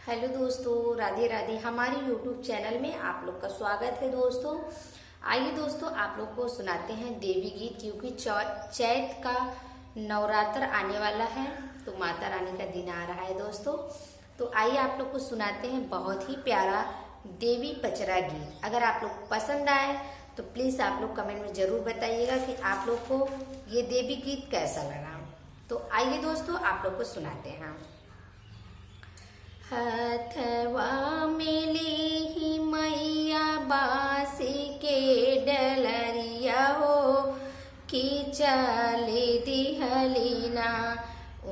Hello दोस्तों, राधे राधे। हमारे YouTube channel में आप लोग का स्वागत है दोस्तों। आइए दोस्तों, आप लोग को सुनाते हैं देवी गीत, क्योंकि चैत का नवरात्र आने वाला है तो माता रानी का दिन आ रहा है दोस्तों। तो आइए आप लोग को सुनाते हैं बहुत ही प्यारा देवी पचरा गीत। अगर आप लोग पसंद आए तो प्लीज़ आप लोग कमेंट में ज़रूर बताइएगा कि आप लोग को ये देवी गीत कैसा लगा। तो आइए दोस्तों, आप लोग को सुनाते हैं। हथवा में ली मैया बासी के डलरिया हो कि चले दिहलीना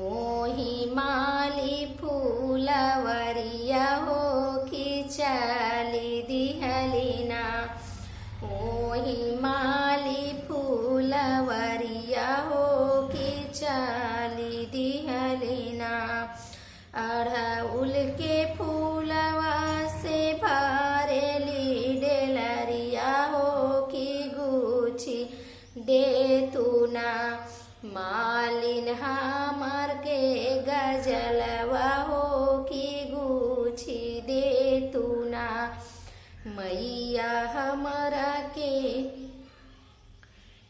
ओही माली फूलवरिया हो कि चले दिहलीना ओही माली फूलवरिया हो कि चले दिहलीना। अड़हुल के फूलवा से भरेली डेलरिया हो कि गुछी दे तू ना मालिन हमार के गजलवा हो कि गुछी दे तू ना मैया हमारा के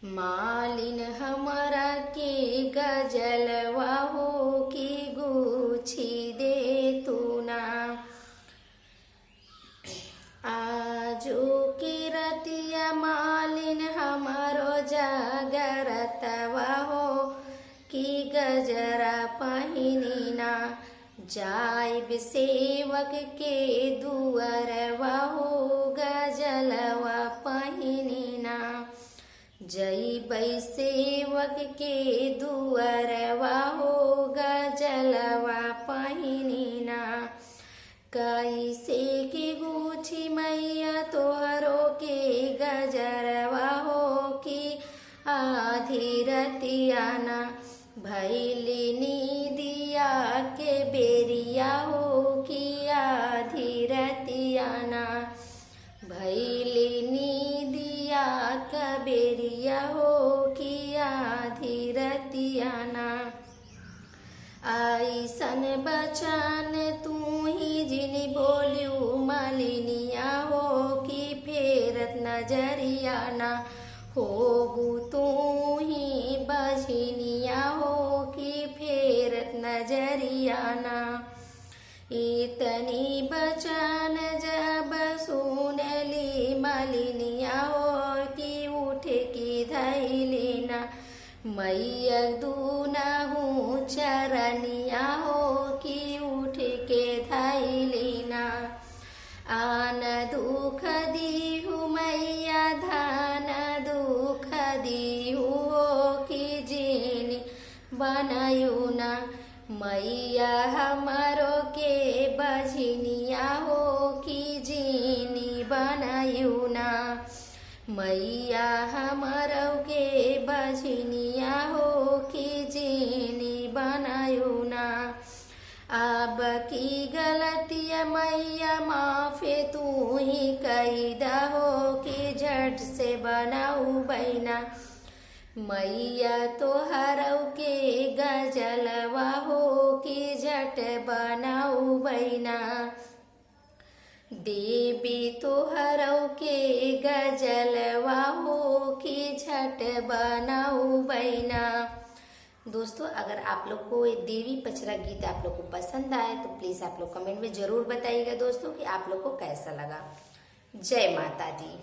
मालिन हमारा के गजलवा हो कि गुछी दे तू ना। आजो की रतिया मालिन हमारो जागरतवा हो कि गजरा पहिनी ना जाइब सेवक के दुअरवा हो गजलवा पहिनी ना जइबै सेवक के दुअरवा हो गजलवा पहिनी ना। कैसे के गुछी मैया तोहरो के गजरवा हो कि आधी रतिया ना भैली नीदिया के बेरिया हो कि आधी रतिया ना भैली नीदिया कबेरिया हो कि आधी रतिया ना। ऐसन बचन तू ही जिनी बोलियो मालिनिया हो कि फेरत नजरिया ना होबू तू ही बझनिया हो कि फेरत नजरिया ना। इतनी बचन जब सुनली मालिनिया हो कि उठ की धैली ना मैया दूनहु चरनिया हो कि उठ के धैली ना। आन दुख दीहु मैया धान दुख दीहु हो कि जीनी बनायु ना मैया हमारो के बझनिया हो कि जीनी बनायु ना मैया हमारो के बझनिया हो कि जीनी बनायु ना। अब की गलतिया मैया माफे तू ही कैदा हो कि झट से बनाऊ बैना मैया तोहरौ के गजलवा हो कि झट बनाऊ बैना देवी तोहरौ के गजलवा हो कि झट बनाऊ बैना। दोस्तों, अगर आप लोग को ये देवी पचरा गीत आप लोग को पसंद आए तो प्लीज आप लोग कमेंट में जरूर बताइएगा दोस्तों कि आप लोग को कैसा लगा। जय माता दी।